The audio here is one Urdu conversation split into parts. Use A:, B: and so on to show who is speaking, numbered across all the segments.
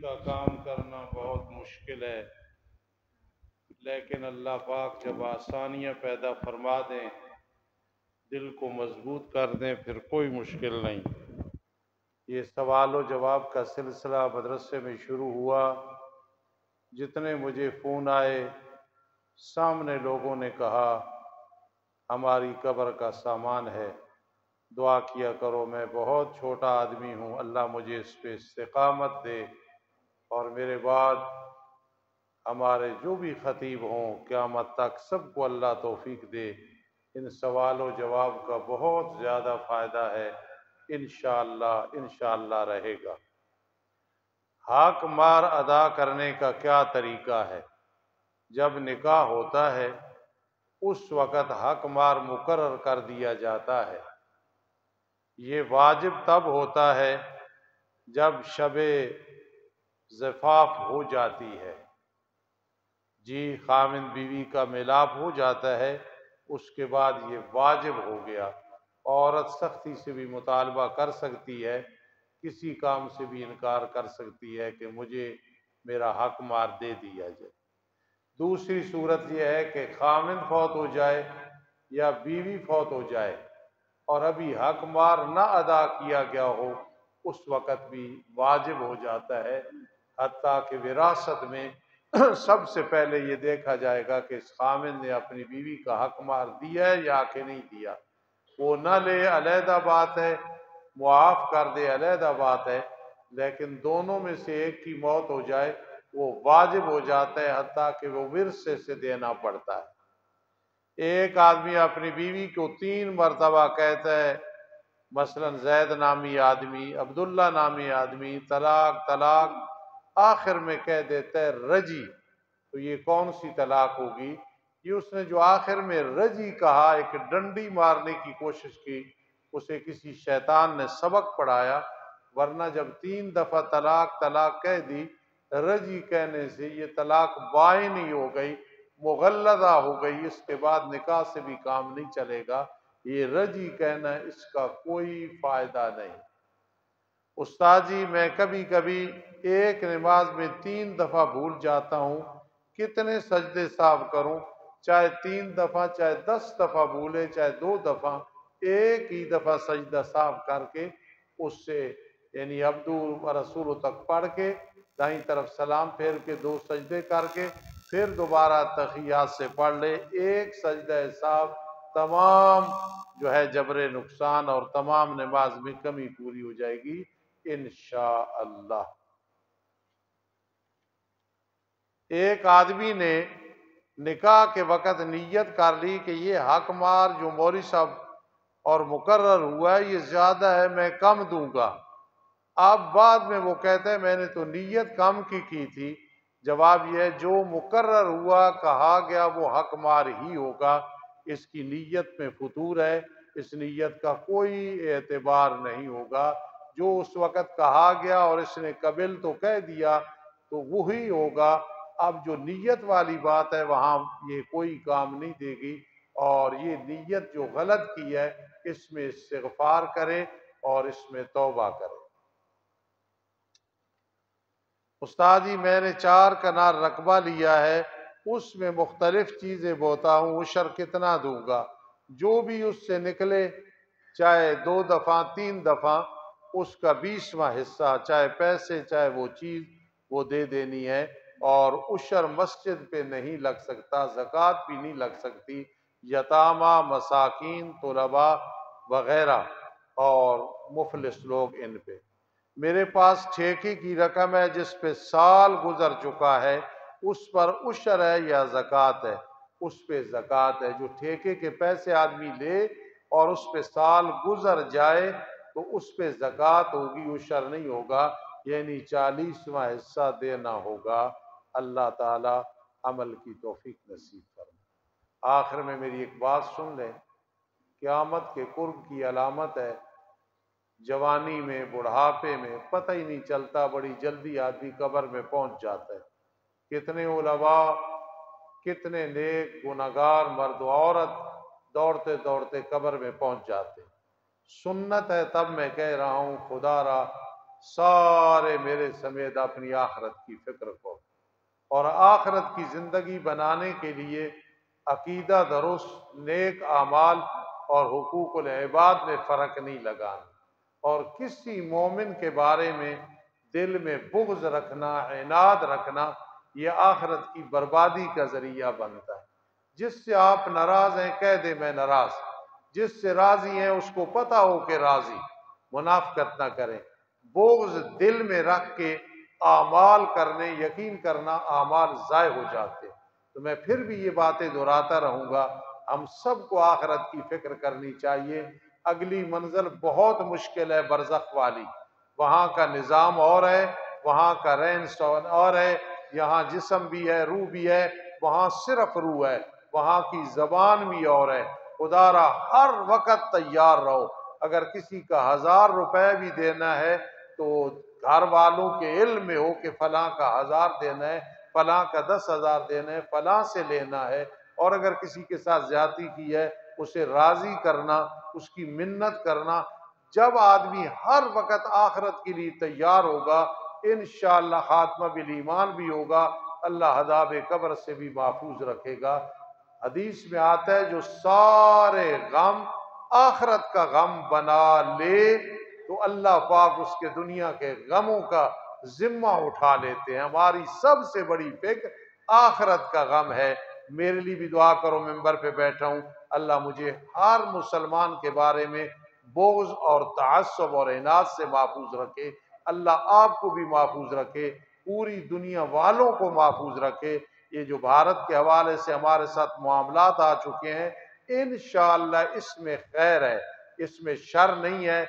A: کا کام کرنا بہت مشکل ہے، لیکن اللہ پاک جب آسانیاں پیدا فرما دیں، دل کو مضبوط کر دیں، پھر کوئی مشکل نہیں۔ یہ سوال و جواب کا سلسلہ مدرسے میں شروع ہوا، جتنے مجھے فون آئے سامنے لوگوں نے کہا ہماری قبر کا سامان ہے، دعا کیا کرو۔ میں بہت چھوٹا آدمی ہوں، اللہ مجھے اس پہ استقامت دے، اور میرے بعد ہمارے جو بھی خطیب ہوں قیامت تک سب کو اللہ توفیق دے۔ ان سوال و جواب کا بہت زیادہ فائدہ ہے، انشاءاللہ رہے گا۔ حق مار ادا کرنے کا کیا طریقہ ہے؟ جب نکاح ہوتا ہے اس وقت حق مار مقرر کر دیا جاتا ہے۔ یہ واجب تب ہوتا ہے جب شب زفاف ہو جاتی ہے، جی خامند بیوی کا ملاپ ہو جاتا ہے، اس کے بعد یہ واجب ہو گیا۔ عورت سختی سے بھی مطالبہ کر سکتی ہے، کسی کام سے بھی انکار کر سکتی ہے کہ مجھے میرا حق مار دے دیا جائے۔ دوسری صورت یہ ہے کہ خامند فوت ہو جائے یا بیوی فوت ہو جائے اور ابھی حق مار نہ ادا کیا گیا ہو، اس وقت بھی واجب ہو جاتا ہے، حتیٰ کہ وراثت میں سب سے پہلے یہ دیکھا جائے گا کہ اس خامند نے اپنی بیوی کا حق مار دیا ہے یا کہ نہیں دیا۔ وہ نہ لے علیحدہ بات ہے، معاف کر دے علیحدہ بات ہے، لیکن دونوں میں سے ایک کی موت ہو جائے وہ واجب ہو جاتا ہے، حتیٰ کہ وہ ورثے سے دینا پڑتا ہے۔ ایک آدمی اپنی بیوی کو 3 مرتبہ کہتا ہے، مثلا زید نامی آدمی، عبداللہ نامی آدمی، طلاق طلاق، آخر میں کہہ دیتا ہے رجی، تو یہ کون سی طلاق ہوگی؟ یہ اس نے جو آخر میں رجی کہا، ایک ڈنڈی مارنے کی کوشش کی، اسے کسی شیطان نے سبق پڑھایا، ورنہ جب 3 دفعہ طلاق طلاق کہہ دی، رجی کہنے سے یہ طلاق بائنی ہو گئی، مغلظہ ہو گئی، اس کے بعد نکاح سے بھی کام نہیں چلے گا۔ یہ رجی کہنا اس کا کوئی فائدہ نہیں۔ استاد جی میں کبھی کبھی ایک نماز میں 3 دفعہ بھول جاتا ہوں، کتنے سجدے صاحب کروں؟ چاہے 3 دفعہ، چاہے 10 دفعہ بھولے، چاہے 2 دفعہ، ایک ہی دفعہ سجدہ صاحب کر کے اس سے یعنی عبدو و رسول تک پڑھ کے دائیں طرف سلام پھیر کے 2 سجدے کر کے پھر دوبارہ تحیات سے پڑھ لے، ایک سجدہ صاحب تمام جو ہے جبر نقصان اور تمام نماز میں کمی پوری ہو جائے گی انشاءاللہ۔ ایک آدمی نے نکاح کے وقت نیت کر لی کہ یہ حق مار جو مولوی صاحب اور مقرر ہوا ہے یہ زیادہ ہے، میں کم دوں گا۔ اب بعد میں وہ کہتے ہیں میں نے تو نیت کم کی تھی۔ جواب یہ ہے جو مقرر ہوا کہا گیا وہ حق مار ہی ہوگا، اس کی نیت میں فطور ہے، اس نیت کا کوئی اعتبار نہیں ہوگا۔ جو اس وقت کہا گیا اور اس نے قبل تو کہہ دیا تو وہی ہوگا۔ اب جو نیت والی بات ہے وہاں یہ کوئی کام نہیں دے گی، اور یہ نیت جو غلط کی ہے اس میں استغفار کرے اور اس میں توبہ کرے۔ استاد جی میں نے 4 کنال رقبہ لیا ہے، اس میں مختلف چیزیں بوتا ہوں، عشر کتنا دوں گا؟ جو بھی اس سے نکلے، چاہے 2 دفعہ 3 دفعہ، اس کا 20واں حصہ، چاہے پیسے چاہے وہ چیز، وہ دے دینی ہے۔ اور عشر مسجد پہ نہیں لگ سکتا، زکوٰۃ بھی نہیں لگ سکتی، یتامہ، مساکین، طلباء وغیرہ اور مفلس لوگ ان پہ۔ میرے پاس ٹھیکے کی رقم ہے جس پہ سال گزر چکا ہے، اس پر عشر ہے یا زکوٰۃ ہے؟ اس پہ زکوٰۃ ہے۔ جو ٹھیکے کے پیسے آدمی لے اور اس پہ سال گزر جائے تو اس پہ زکوٰۃ ہوگی، عشر نہیں ہوگا، یعنی 40واں حصہ دینا ہوگا۔ اللہ تعالی عمل کی توفیق نصیب فرمائے۔ آخر میں میری ایک بات سن لیں، قیامت کے قرب کی علامت ہے، جوانی میں بڑھاپے میں پتہ ہی نہیں چلتا، بڑی جلدی آدمی قبر میں پہنچ جاتا ہے۔ کتنے علماء، کتنے نیک گنہگار مرد و عورت دوڑتے دوڑتے قبر میں پہنچ جاتے ہیں۔ سنت ہے، تب میں کہہ رہا ہوں خدا را سارے میرے سمیت اپنی آخرت کی فکر کو اور آخرت کی زندگی بنانے کے لیے عقیدہ درست، نیک اعمال اور حقوق العباد میں فرق نہیں لگانا، اور کسی مومن کے بارے میں دل میں بغض رکھنا، عناد رکھنا، یہ آخرت کی بربادی کا ذریعہ بنتا ہے۔ جس سے آپ ناراض ہیں کہہ دے میں ناراض، جس سے راضی ہیں اس کو پتہ ہو کہ راضی، منافقت نہ کریں۔ بغض دل میں رکھ کے اعمال کرنے، یقین کرنا اعمال ضائع ہو جاتے۔ تو میں پھر بھی یہ باتیں دہراتا رہوں گا، ہم سب کو آخرت کی فکر کرنی چاہیے۔ اگلی منزل بہت مشکل ہے، برزخ والی، وہاں کا نظام اور ہے، وہاں کا رہن سہن اور ہے، یہاں جسم بھی ہے، روح بھی ہے، وہاں صرف روح ہے، وہاں کی زبان بھی اور ہے۔ خدا را ہر وقت تیار رہو، اگر کسی کا 1000 روپے بھی دینا ہے تو گھر والوں کے علم میں ہو کہ فلاں کا 1000 دینا ہے، فلاں کا 10,000 دینا ہے، فلاں سے لینا ہے، اور اگر کسی کے ساتھ زیادتی کی ہے اسے راضی کرنا، اس کی منت کرنا۔ جب آدمی ہر وقت آخرت کے لیے تیار ہوگا، انشاءاللہ خاتمہ بالایمان بھی ہوگا، اللہ عذاب قبر سے بھی محفوظ رکھے گا۔ حدیث میں آتا ہے جو سارے غم آخرت کا غم بنا لے تو اللہ پاک اس کے دنیا کے غموں کا ذمہ اٹھا لیتے ہیں۔ ہماری سب سے بڑی فکر آخرت کا غم ہے۔ میرے لیے بھی دعا کرو، ممبر پہ بیٹھا ہوں، اللہ مجھے ہر مسلمان کے بارے میں بغض اور تعصب اور عناد سے محفوظ رکھے، اللہ آپ کو بھی محفوظ رکھے، پوری دنیا والوں کو محفوظ رکھے۔ یہ جو بھارت کے حوالے سے ہمارے ساتھ معاملات آ چکے ہیں، انشاءاللہ اس میں خیر ہے، اس میں شر نہیں ہے۔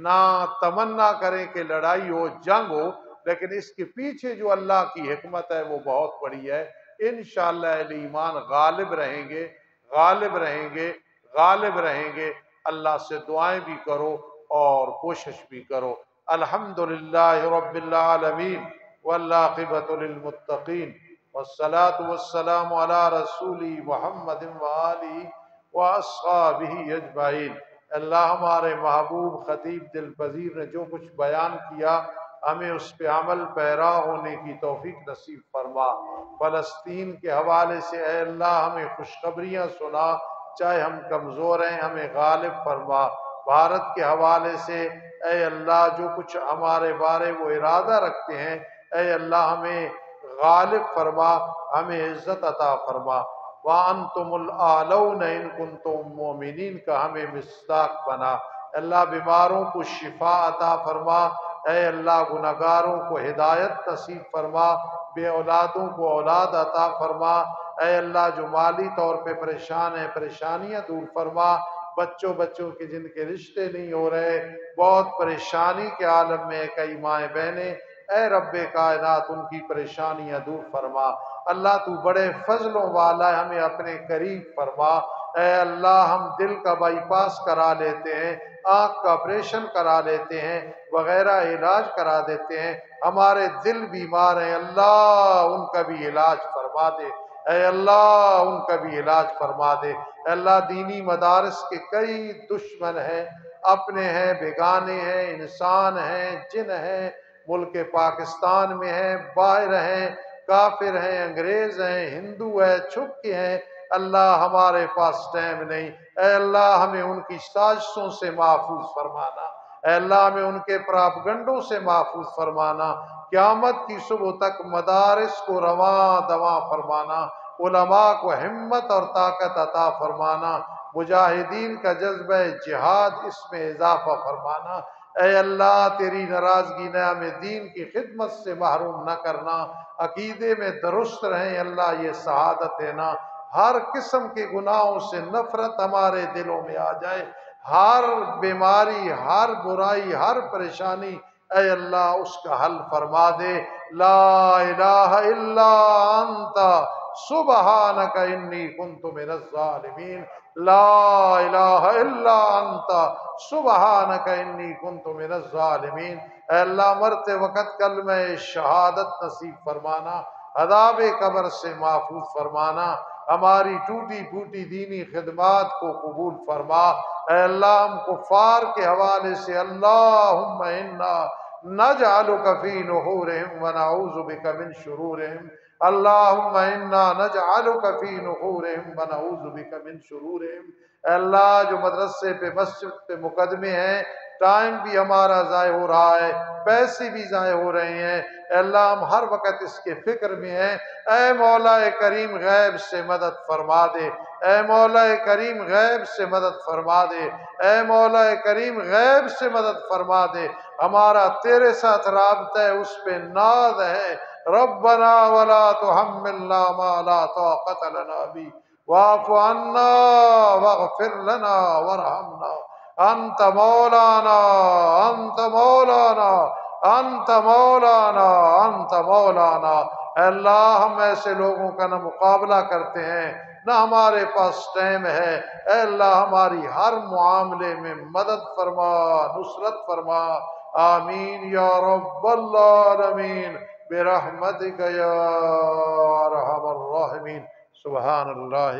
A: نہ تمنا کریں کہ لڑائی ہو، جنگ ہو، لیکن اس کے پیچھے جو اللہ کی حکمت ہے وہ بہت بڑی ہے۔ انشاءاللہ اہل ایمان غالب رہیں گے، غالب رہیں گے، غالب رہیں گے۔ اللہ سے دعائیں بھی کرو اور کوشش بھی کرو۔ الحمدللہ رب العالمین والعاقبۃ للمتقین والصلاة والسلام علی رسول محمد وآلہ واصحابہ اجمعین۔ اللہ ہمارے محبوب خطیب دل پذیر نے جو کچھ بیان کیا، ہمیں اس پہ عمل پیرا ہونے کی توفیق نصیب فرما۔ فلسطین کے حوالے سے اے اللہ ہمیں خوشخبریاں سنا، چاہے ہم کمزور ہیں ہمیں غالب فرما۔ بھارت کے حوالے سے اے اللہ جو کچھ ہمارے بارے وہ ارادہ رکھتے ہیں، اے اللہ ہمیں غالب فرما، ہمیں عزت عطا فرما۔ وَأَنْتُمُ الْأَعْلَوْنَ إِن كُنتُم مُؤْمِنِينَ کا ہمیں مصداق بنا۔ اللہ بیماروں کو شفا عطا فرما، اے اللہ گناہگاروں کو ہدایت نصیب فرما، بے اولادوں کو اولاد عطا فرما، اے اللہ جو مالی طور پہ پریشان ہیں پریشانیاں دور فرما، بچوں کے جن کے رشتے نہیں ہو رہے، بہت پریشانی کے عالم میں کئی مائیں بہنیں، اے رب کائنات ان کی پریشانیاں دور فرما۔ اللہ تو بڑے فضلوں والا ہے، ہمیں اپنے قریب فرما۔ اے اللہ ہم دل کا بائی پاس کرا لیتے ہیں، آنکھ کا آپریشن کرا لیتے ہیں، وغیرہ علاج کرا دیتے ہیں، ہمارے دل بیمار ہیں، اللہ ان کا بھی علاج فرما دے، اے اللہ ان کا بھی علاج فرما دے۔ اے اللہ دینی مدارس کے کئی دشمن ہیں، اپنے ہیں، بیگانے ہیں، انسان ہیں، جن ہیں، ملک پاکستان میں ہیں، باہر ہیں، کافر ہیں، انگریز ہیں، ہندو ہیں، چھپ کے ہیں۔ اللہ ہمارے پاس ٹائم نہیں، اے اللہ ہمیں ان کی سازشوں سے محفوظ فرمانا، اے اللہ ہمیں ان کے پراپگنڈوں سے محفوظ فرمانا، قیامت کی صبح تک مدارس کو رواں دواں فرمانا، علماء کو ہمت اور طاقت عطا فرمانا، مجاہدین کا جذبہ جہاد اس میں اضافہ فرمانا۔ اے اللہ تیری ناراضگی نہ ہمیں دین کی خدمت سے محروم نہ کرنا، عقیدے میں درست رہیں، اللہ یہ سعادت دینا۔ ہر قسم کے گناہوں سے نفرت ہمارے دلوں میں آ جائے، ہر بیماری، ہر برائی، ہر پریشانی اے اللہ اس کا حل فرما دے۔ لا الہ الا انت سبحانک انی کنت من الظالمین، لا الہ الا انت سبحانک انی کنت من الظالمین۔ اے اللہ مرتے وقت کلمہ شہادت نصیب فرمانا، عذاب قبر سے محفوظ فرمانا، ہماری ٹوٹی پھوٹی دینی خدمات کو قبول فرما۔ اے اللہ ہم کفار کے حوالے سے اللہم انا نجعلک فی نحورہم ونعوذ بک من شرورہم اللہم انا نجعلک فی نحورہم ونعوذ بک من شرورہم۔ اے اللہ جو مدرسے پہ مسجد پہ مقدمے ہیں، ٹائم بھی ہمارا ضائع ہو رہا ہے، پیسے بھی ضائع ہو رہے ہیں، اے اللہ ہم ہر وقت اس کے فکر میں ہیں، اے مولا کریم غیب سے مدد فرما دے، اے مولا کریم غیب سے مدد فرما دے، اے مولا کریم غیب سے مدد فرما دے۔ ہمارا تیرے ساتھ رابطہ ہے، اس پہ ناز ہے۔ ربنا ولا تحملنا ما لا طاقت لنا به واعف عنا واغفر لنا وارحمنا انت مولانا انت مولانا انت مولانا انت مولانا۔ اے اللہ ہم ایسے لوگوں کا نہ مقابلہ کرتے ہیں نہ ہمارے پاس ٹائم ہے، اے اللہ ہماری ہر معاملے میں مدد فرما، نصرت فرما، آمین یا رب العالمین برحمتک یا ارحم الراحمین۔ سبحان اللہ۔